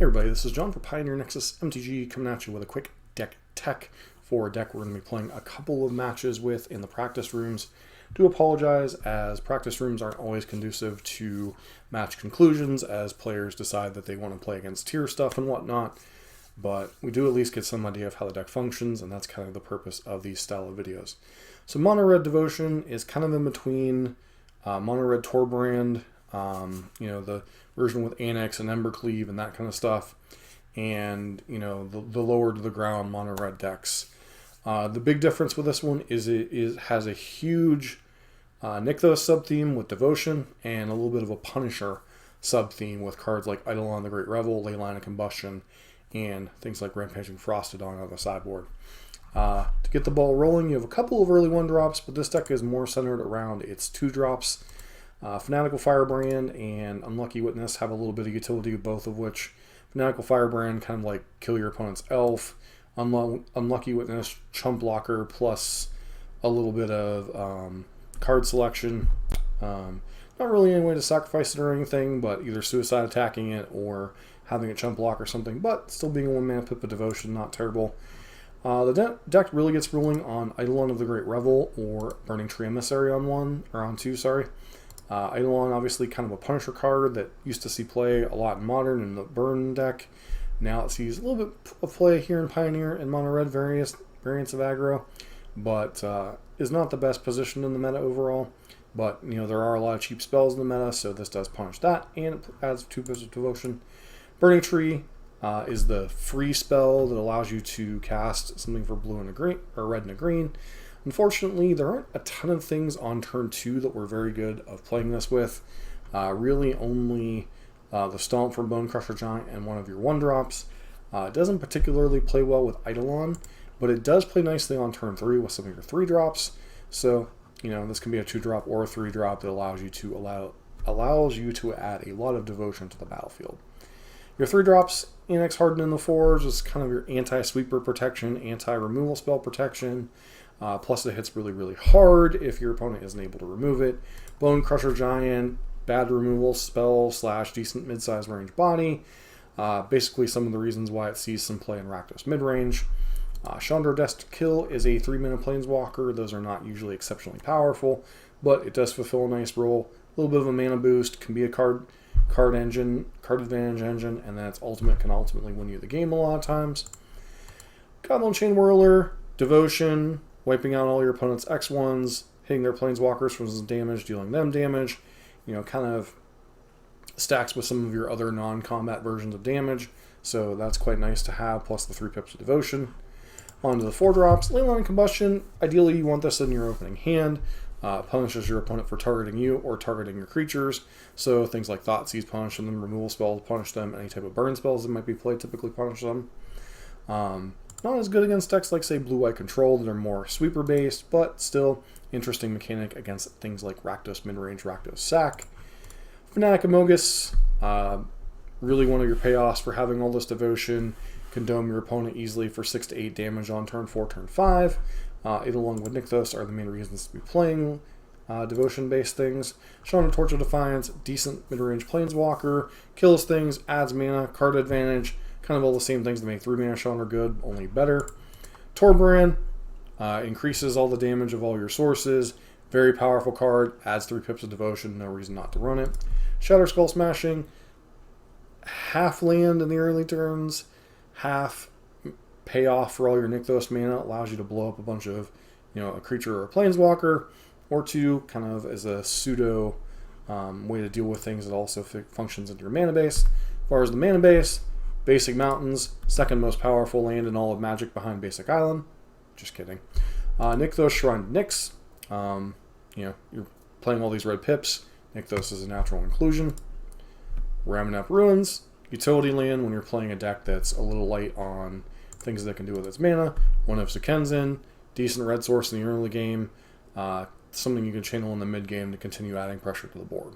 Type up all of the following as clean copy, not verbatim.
Hey everybody, this is John for Pioneer Nexus MTG coming at you with a quick deck tech for a deck we're going to be playing a couple of matches with in the practice rooms. Do apologize as practice rooms aren't always conducive to match conclusions as players decide that they want to play against tier stuff and whatnot, but we do at least get some idea of how the deck functions, and that's kind of the purpose of these style of videos. So Mono Red Devotion is kind of in between Mono Red Torbrand, the version with Annex and Embercleave and that kind of stuff, and the lower to the ground Mono Red decks. The big difference with this one is it has a huge Nythkos sub-theme with Devotion and a little bit of a Punisher sub-theme with cards like Eidolon the Great Revel, Leyline of Combustion, and things like Rampaging Frostodon on the sideboard. To get the ball rolling, you have a couple of early 1-drops, but this deck is more centered around its 2-drops. Fanatical Firebrand and Unlucky Witness have a little bit of utility, both of which Fanatical Firebrand kind of like kill your opponent's elf. Unlucky Witness, chump blocker, plus a little bit of card selection. Not really any way to sacrifice it or anything, but either suicide attacking it or having a chump block or something, but still being a 1-mana pip of Devotion, not terrible. The deck really gets rolling on Eidolon of the Great Revel or Burning Tree Emissary on 2, sorry. Eidolon, obviously kind of a Punisher card that used to see play a lot in Modern in the Burn deck. Now it sees a little bit of play here in Pioneer and Mono Red variants of aggro, but is not the best position in the meta overall. But there are a lot of cheap spells in the meta, so this does punish that, and it adds 2 pips of Devotion. Burning Tree is the free spell that allows you to cast something for blue and a green, or red and a green. Unfortunately, there aren't a ton of things on turn 2 that we're very good of playing this with. Really only the Stomp from Bone Crusher Giant and one of your 1-drops. It doesn't particularly play well with Eidolon, but it does play nicely on turn 3 with some of your 3-drops. So, this can be a 2-drop or a 3-drop that allows you to add a lot of Devotion to the battlefield. Your 3-drops, Annex Harden in the Forge is kind of your anti-sweeper protection, anti-removal spell protection. Plus it hits really, really hard if your opponent isn't able to remove it. Bone Crusher Giant, bad removal spell / decent mid-size range body. Basically some of the reasons why it sees some play in Rakdos midrange. Chandra Destined Kill is a 3-mana planeswalker. Those are not usually exceptionally powerful, but it does fulfill a nice role. A little bit of a mana boost, can be a card advantage engine, and then its ultimate can ultimately win you the game a lot of times. Goblin Chain Whirler, Devotion, wiping out all your opponent's X1s, hitting their planeswalkers for some damage, dealing them damage. Kind of stacks with some of your other non-combat versions of damage, so that's quite nice to have, plus the 3 pips of Devotion. On to the 4-drops. Leyline of Combustion, ideally you want this in your opening hand. Punishes your opponent for targeting you or targeting your creatures, so things like Thoughtseize punish them, removal spells punish them, any type of burn spells that might be played typically punish them. Not as good against decks like, say, Blue-White Control that are more sweeper-based, but still interesting mechanic against things like Rakdos Midrange, Rakdos Sack. Fanatic Amogus, really one of your payoffs for having all this Devotion. Can dome your opponent easily for 6 to 8 damage on turn 4, turn 5. It along with Nythkos are the main reasons to be playing Devotion-based things. Chandra Torch of Defiance, decent midrange planeswalker, kills things, adds mana, card advantage, kind of all the same things that make 3-mana Chandra good, only better. Torbrand increases all the damage of all your sources. Very powerful card, adds 3 pips of Devotion, no reason not to run it. Shatter Skull Smashing, half land in the early turns, half payoff for all your Nythkos mana, allows you to blow up a bunch of, a creature or a planeswalker, or 2, kind of as a pseudo way to deal with things that also functions into your mana base. As far as the mana base, Basic Mountains, second most powerful land in all of Magic behind Basic Island. Just kidding. Nythkos Shrine Nyx. You're playing all these red pips. Nythkos is a natural inclusion. Ramunap Ruins, utility land when you're playing a deck that's a little light on things that can do with its mana. One of Sekenzin, decent red source in the early game. Something you can channel in the mid game to continue adding pressure to the board.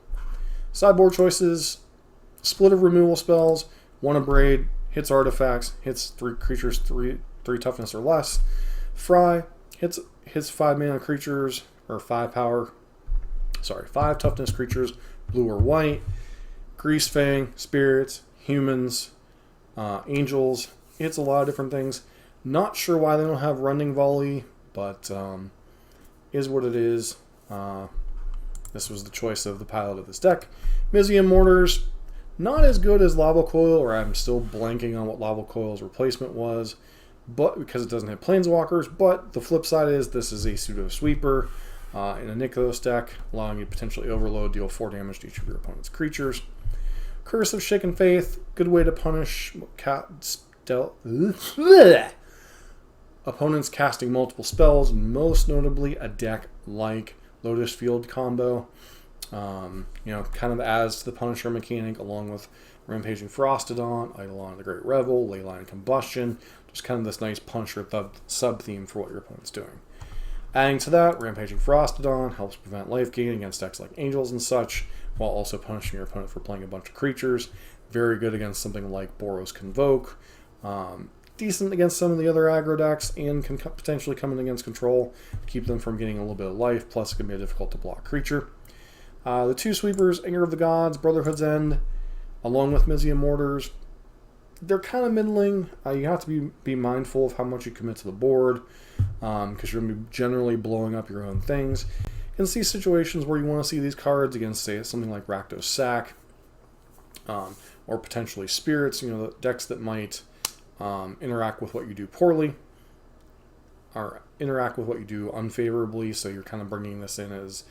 Sideboard choices, split of removal spells, 1 Abrade, hits artifacts, hits 3 creatures 3 toughness or less. Fry, hits 5 mana creatures, or 5 toughness creatures, blue or white. Greasefang, spirits, humans, Angels, it's a lot of different things. Not sure why they don't have Rending Volley, but is what it is. This was the choice of the pilot of this deck. Mizium Mortars, not as good as Lava Coil, or I'm still blanking on what Lava Coil's replacement was, but because it doesn't have Planeswalkers. But the flip side is this is a pseudo sweeper in a Nythkos deck, allowing you to potentially overload, deal 4 damage to each of your opponent's creatures. Curse of Shaken Faith, good way to punish opponents casting multiple spells, most notably a deck like Lotus Field combo. Kind of adds to the Punisher mechanic, along with Rampaging Frostodon, Eidolon the Great Revel, Leyline Combustion, just kind of this nice Punisher sub-theme for what your opponent's doing. Adding to that, Rampaging Frostodon helps prevent life gain against decks like Angels and such, while also punishing your opponent for playing a bunch of creatures. Very good against something like Boros Convoke. Decent against some of the other aggro decks, and can potentially come in against control to keep them from getting a little bit of life, plus it can be a difficult to block creature. The 2 sweepers, Anger of the Gods, Brotherhood's End, along with Mizium Mortars, they're kind of middling. You have to be mindful of how much you commit to the board, because you're going to be generally blowing up your own things. You can see situations where you want to see these cards against, say, something like Rakdos Sack, or potentially Spirits, the decks that might interact with what you do poorly, or interact with what you do unfavorably, so you're kind of bringing this in as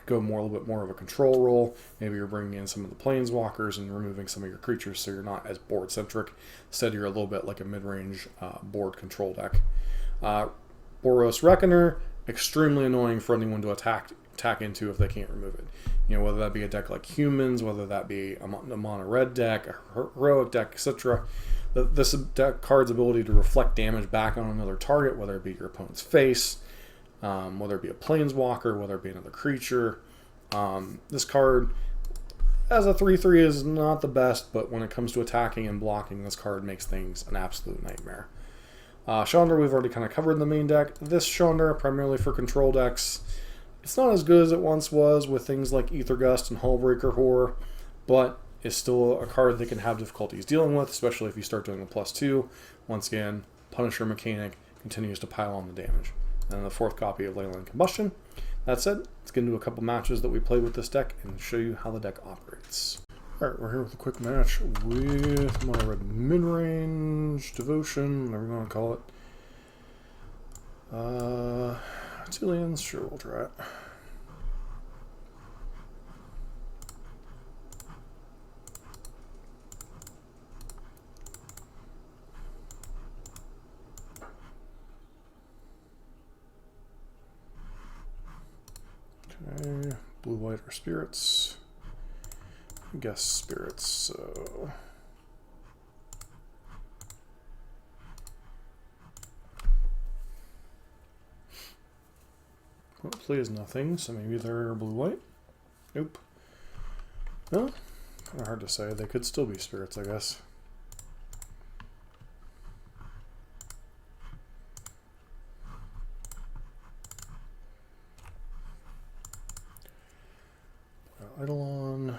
go a little bit more of a control role. Maybe you're bringing in some of the Planeswalkers and removing some of your creatures, so you're not as board centric. Instead, you're a little bit like a mid-range board control deck. Boros Reckoner, extremely annoying for anyone to attack into if they can't remove it. Whether that be a deck like Humans, whether that be a mono red deck, a heroic deck, etc. This deck card's ability to reflect damage back on another target, whether it be your opponent's face, whether it be a Planeswalker, whether it be another creature. This card, as a 3/3, is not the best, but when it comes to attacking and blocking, this card makes things an absolute nightmare. Chandra, we've already kind of covered in the main deck. This Chandra, primarily for control decks. It's not as good as it once was with things like Aether Gust and Hullbreaker Horror, but it's still a card that can have difficulties dealing with, especially if you start doing a +2. Once again, Punisher mechanic continues to pile on the damage. And the 4th copy of Leyline Combustion. That said, let's get into a couple matches that we played with this deck and show you how the deck operates. Alright, we're here with a quick match with Mono Red Mid-Range, Devotion, whatever you want to call it. 2 lands, sure, we'll try it. Okay, blue-white are Spirits. I guess Spirits, so... Hopefully is nothing, so maybe they're blue-white. Nope. No, kind of hard to say. They could still be Spirits, I guess. Eidolon.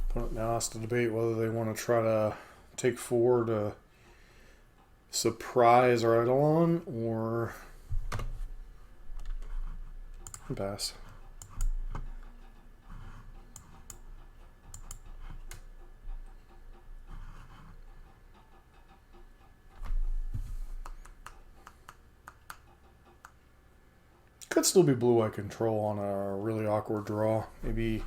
Opponent now has to debate whether they want to try to take 4 to surprise our Eidolon or pass. Could still be blue-white control on a really awkward draw. Maybe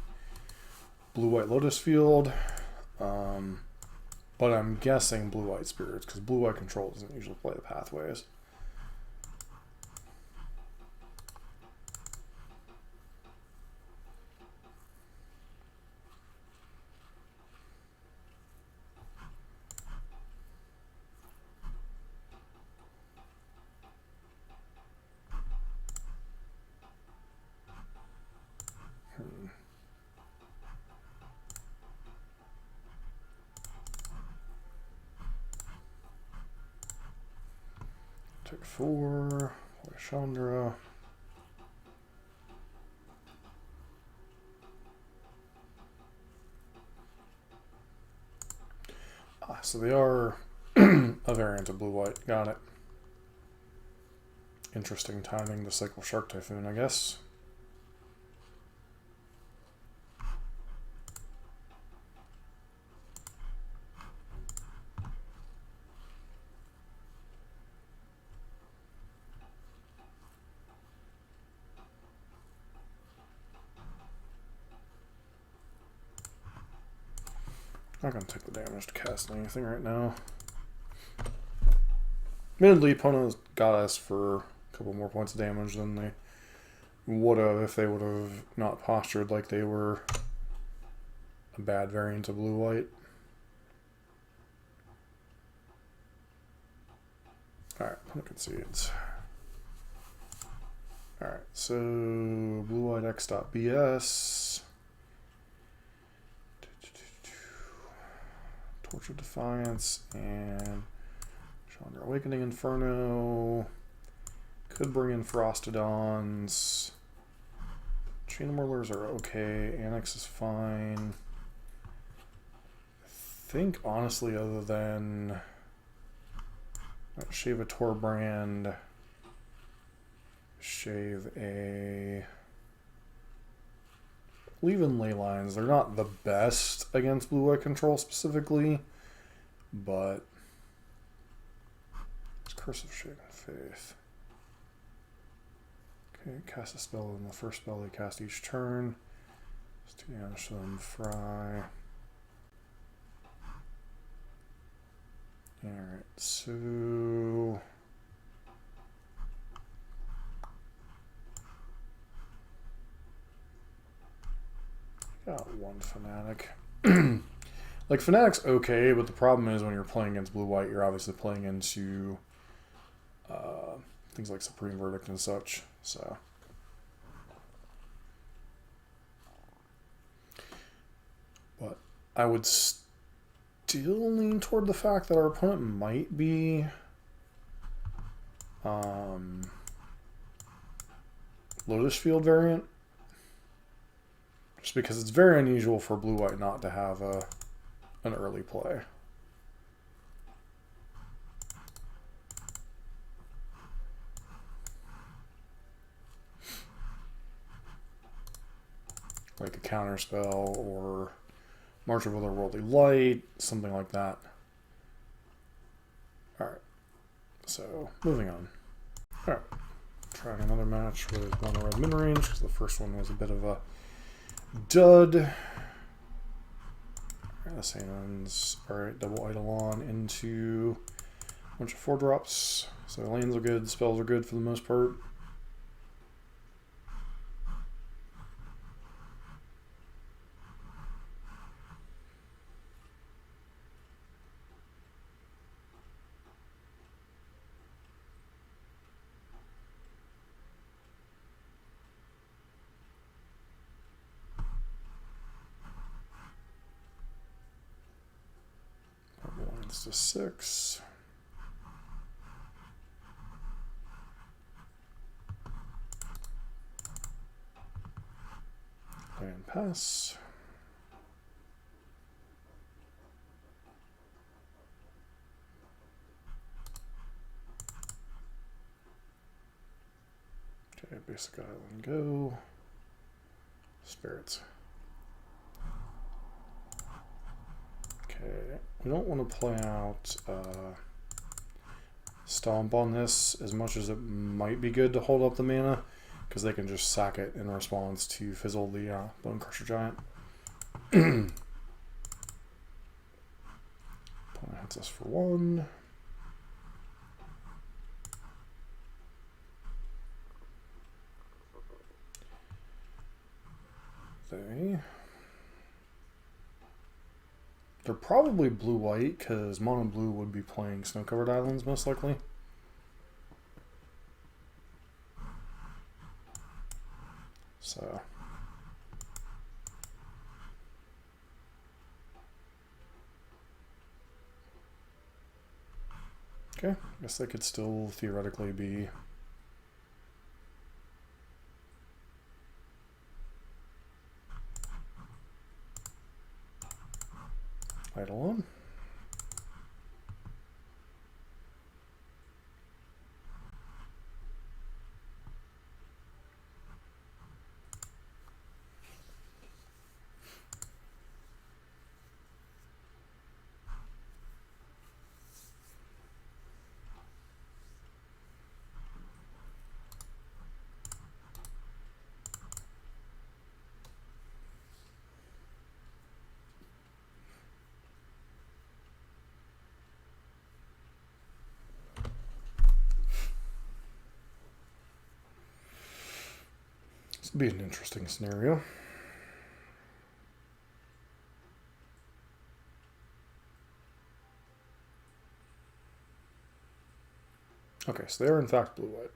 blue-white Lotus Field. But I'm guessing blue-white Spirits, because blue-white control doesn't usually play the pathways. Take 4, play Chandra. So they are a variant of blue-white. Got it. Interesting timing to cycle Shark Typhoon, I guess. Not going to take the damage to cast anything right now. Admittedly, opponents got us for a couple more points of damage than they would have if they would have not postured like they were a bad variant of blue-white. Alright, opponent concedes. Alright, so blue-white x.bs. Torch of Defiance and Chandra Awakening Inferno. Could bring in Frostodons. Chain Whirlers are okay. Annex is fine. I think, honestly, other than shave a Torbrand, shave a... Leave in Ley Lines. They're not the best against blue-white control specifically, but it's Curse of Shaven Faith. Okay, cast a spell in the first spell they cast each turn. Just to banish them, Fry. Alright, so... Got one Fanatic. Like, Fanatic's okay, but the problem is when you're playing against blue-white, you're obviously playing into things like Supreme Verdict and such, so... But I would still lean toward the fact that our opponent might be Lotus Field variant. Just because it's very unusual for blue-white not to have an early play. Like a counterspell or March of Otherworldly Light, something like that. Alright, so moving on. Alright, trying another match with mono red mid-range because the first one was a bit of a dud. Alright, the same ends. Alright, double Eidolon into a bunch of 4-drops. So lands are good, spells are good for the most part. It's to 6. And pass. Okay, basic island go. Spirits. Okay, we don't want to play out Stomp on this as much as it might be good to hold up the mana, because they can just sack it in response to fizzle the Bone Crusher Giant. Opponent hits us for 1. They're probably blue-white, because mono blue would be playing Snow-Covered Islands most likely. So Okay, I guess they could still theoretically be Eidolon. This would be an interesting scenario. Okay, so they are in fact blue-white.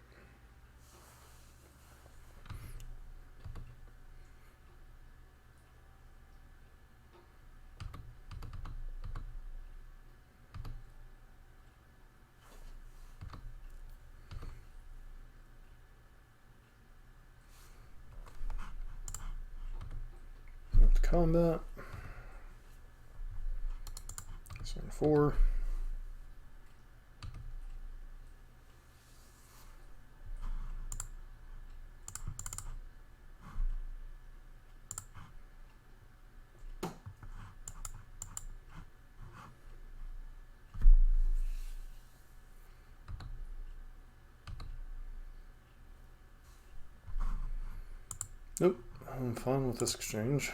Move to combat. Turn 4. Nope, I'm fine with this exchange.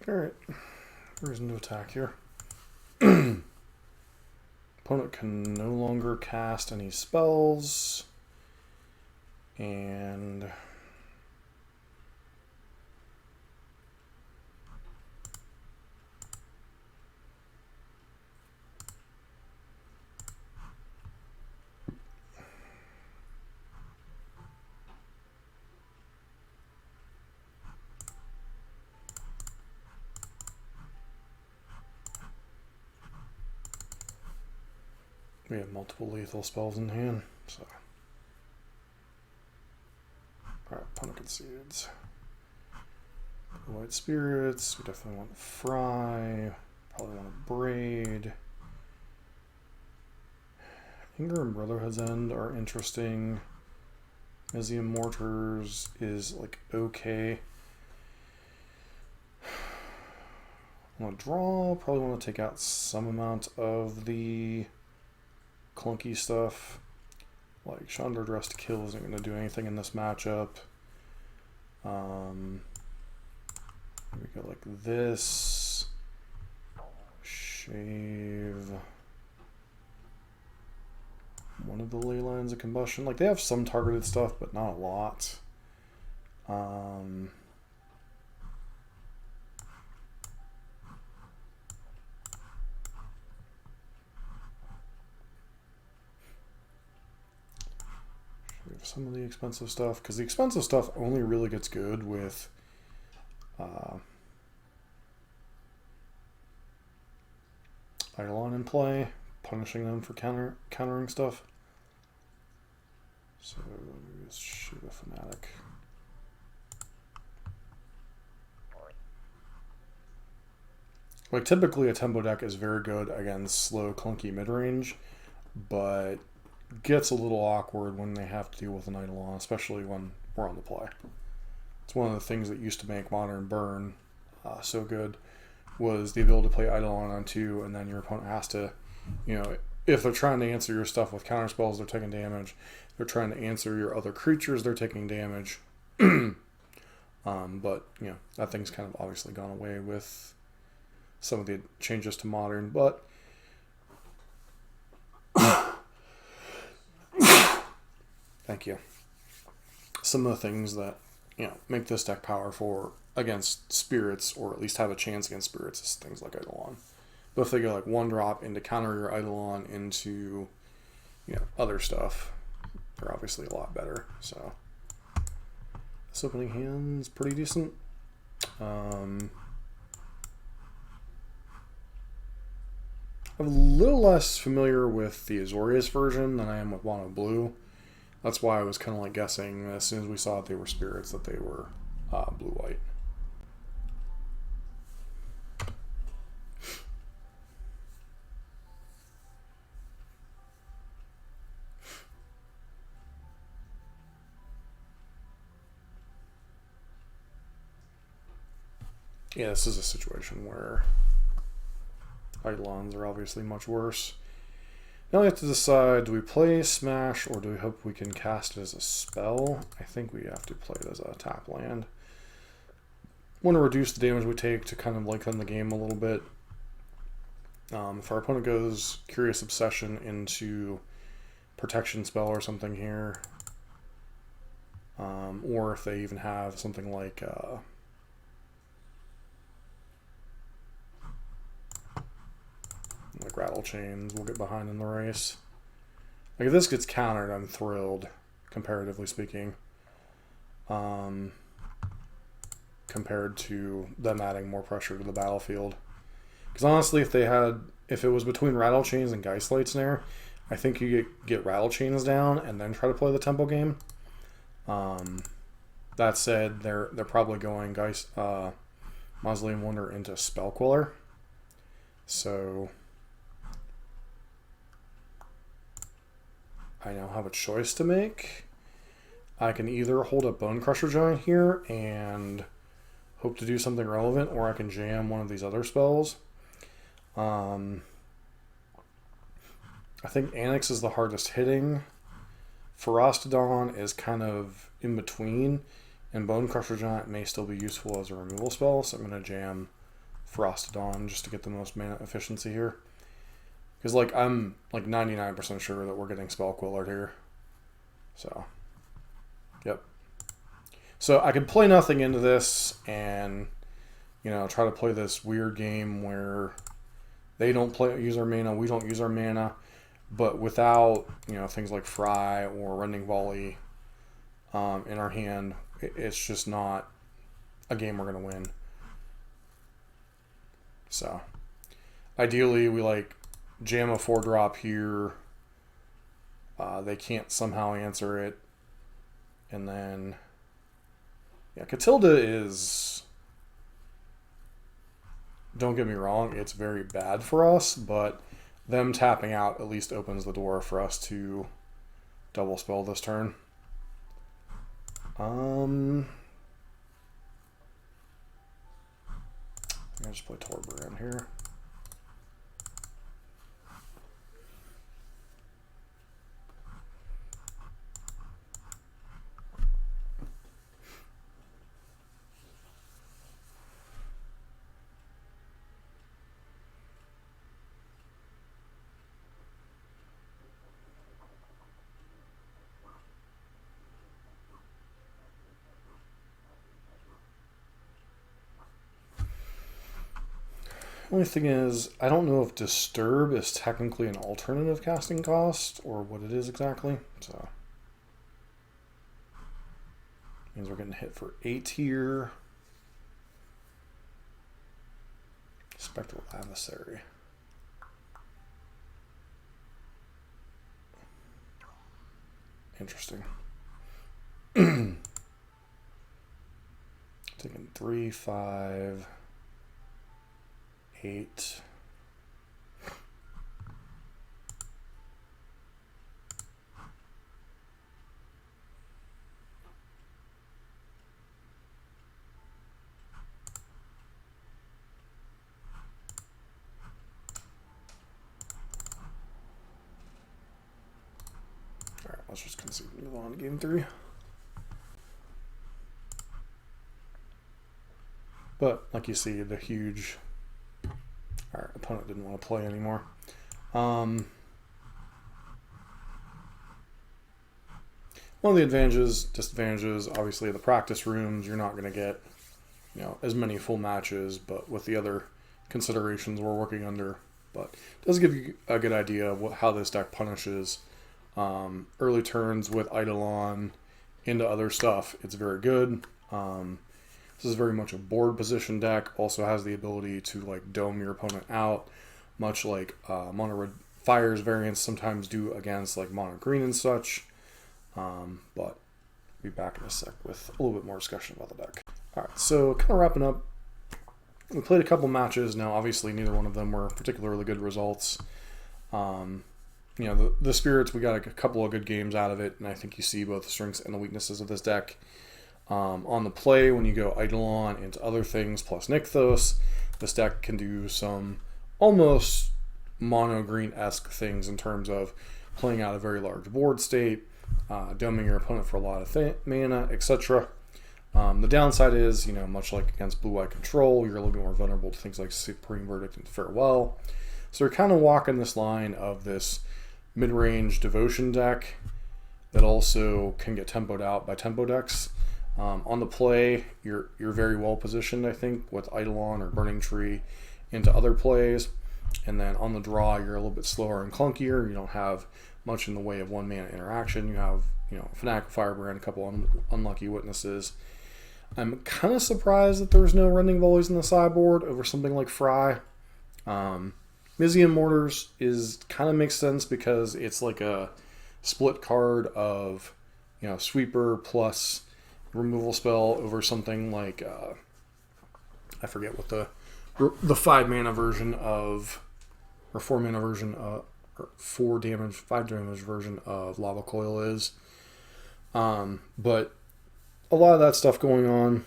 Alright, reason to attack here. Opponent can no longer cast any spells. And we have multiple lethal spells in hand, so. Alright, opponent concedes. White spirits, we definitely want Fry, probably want to Braid. Anger and Brotherhood's End are interesting. Museum Mortars is like okay. I want to draw, probably want to take out some amount of the clunky stuff. Like Chandra Dress to Kill isn't going to do anything in this matchup. We go like this. Shave one of the Ley Lines of Combustion. Like they have some targeted stuff, but not a lot. we have some of the expensive stuff, because the expensive stuff only really gets good with Eidolon in play, punishing them for countering stuff. So let's shoot a Fanatic. Like, typically a tempo deck is very good against slow, clunky mid-range, but gets a little awkward when they have to deal with an Eidolon, especially when we're on the play. It's one of the things that used to make Modern Burn so good, was the ability to play Eidolon on 2, and then your opponent has to, you know, if they're trying to answer your stuff with counter spells, they're taking damage. If they're trying to answer your other creatures, they're taking damage. But, you know, that thing's kind of obviously gone away with some of the changes to Modern, but thank you. Some of the things that, you know, make this deck powerful against spirits, or at least have a chance against spirits, is things like Eidolon. But if they go like 1-drop into counter your Eidolon into, you know, other stuff, they're obviously a lot better. So this opening hand's pretty decent. I'm a little less familiar with the Azorius version than I am with Mono Blue. That's why I was kind of like guessing as soon as we saw that they were spirits that they were blue-white. Yeah, this is a situation where Eidolons are obviously much worse. Now we have to decide, do we play Smash or do we hope we can cast it as a spell? I think we have to play it as a tap land. Want to reduce the damage we take to kind of lengthen the game a little bit. If our opponent goes Curious Obsession into Protection Spell or something here, or if they even have something like Rattle Chains, we'll get behind in the race. Like, if this gets countered, I'm thrilled, comparatively speaking. Compared to them adding more pressure to the battlefield. Because honestly, if it was between Rattle Chains and Geistlight Snare, I think you get Rattle Chains down and then try to play the tempo game. That said, they're probably going Mausoleum Wonder into Spell Queller. So I now have a choice to make. I can either hold up Bone Crusher Giant here and hope to do something relevant, or I can jam one of these other spells. I think Annex is the hardest hitting. Ferostodon is kind of in between, and Bone Crusher Giant may still be useful as a removal spell, so I'm going to jam Ferostodon just to get the most mana efficiency here. Because, like, I'm like 99% sure that we're getting Spell Quellered here. So, yep. So I could play nothing into this and, you know, try to play this weird game where they don't use our mana, we don't use our mana, but without, you know, things like Fry or Rending Volley in our hand, it's just not a game we're going to win. So, ideally, we like jam a 4-drop here. They can't somehow answer it. And then, yeah, Catilda is, don't get me wrong, it's very bad for us, but them tapping out at least opens the door for us to double spell this turn. I just play Torbjorn here. Only thing is, I don't know if Disturb is technically an alternative casting cost or what it is exactly. So Means we're getting hit for 8 here. Spectral Adversary. Interesting. Taking 3, 5, 8. All right, let's just concede and move on to game 3. But like you see, the huge, our opponent didn't want to play anymore. One of the advantages, disadvantages, obviously the practice rooms, you're not going to get, as many full matches, but with the other considerations we're working under. But it does give you a good idea of how this deck punishes early turns with Eidolon into other stuff. It's very good. This is very much a board position deck. Also has the ability to like dome your opponent out, much like Mono Red Fire's variants sometimes do against like Mono Green and such. But we'll be back in a sec with a little bit more discussion about the deck. All right, so kind of wrapping up. We played a couple matches. Now, obviously, neither one of them were particularly good results. The Spirits, we got a couple of good games out of it, and I think you see both the strengths and the weaknesses of this deck. On the play, when you go Eidolon into other things plus Nythkos, this deck can do some almost mono green-esque things in terms of playing out a very large board state, doming your opponent for a lot of mana, etc. The downside is, much like against blue-white control, you're a little bit more vulnerable to things like Supreme Verdict and Farewell. So you're kind of walking this line of this mid-range Devotion deck that also can get tempoed out by tempo decks. On the play, you're very well positioned, I think, with Eidolon or Burning Tree into other plays. And then on the draw, you're a little bit slower and clunkier. You don't have much in the way of one-mana interaction. You have, Fanatical Firebrand, a couple unlucky witnesses. I'm kind of surprised that there's no Rending Volleys in the sideboard over something like Fry. Mizian Mortars kind of makes sense because it's like a split card of, Sweeper plus removal spell over something like I forget what the 5-mana version of, or 4-mana version of, or 5 damage version of Lava Coil is. But a lot of that stuff going on.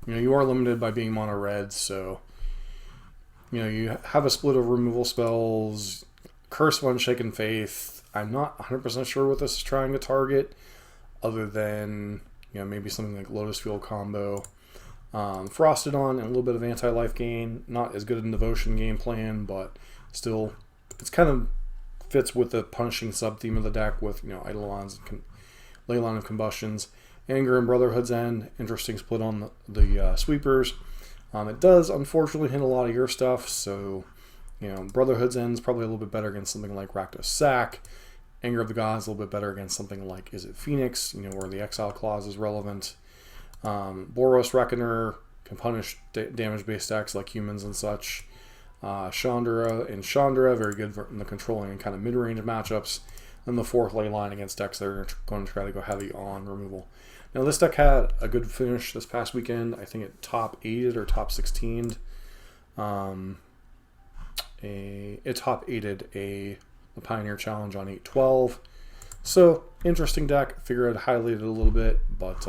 You are limited by being mono red, so you have a split of removal spells. Curse One, Shaken Faith. I'm not 100% sure what this is trying to target, other than maybe something like Lotus Field combo. Frosted On and a little bit of anti-life gain. Not as good in Devotion game plan, but still, it's kind of fits with the punishing sub-theme of the deck with Eidolons and Leyline of Combustions. Anger and Brotherhood's End, interesting split on the sweepers. It does unfortunately hit a lot of your stuff, so Brotherhood's End is probably a little bit better against something like Rakdos Sack. Anger of the Gods a little bit better against something like Is It Phoenix, where the Exile clause is relevant. Boros Reckoner can punish damage-based decks like humans and such. Chandra, very good in the controlling and kind of mid-range matchups. And the fourth ley line against decks that are going to try to go heavy on removal. Now, this deck had a good finish this past weekend. I think it top 8'd or top 16'd. It top 8'd the Pioneer Challenge on 8/12. So, interesting deck. Figure I'd highlight it a little bit, but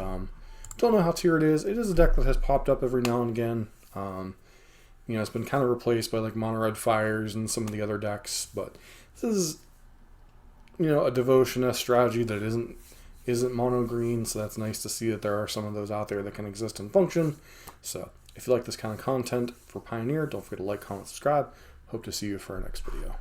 don't know how tiered it is. It is a deck that has popped up every now and again. It's been kind of replaced by like Mono Red Fires and some of the other decks, but this is a Devotion strategy that isn't mono green, so that's nice to see that there are some of those out there that can exist and function. So if you like this kind of content for Pioneer, don't forget to like, comment, subscribe. Hope to see you for our next video.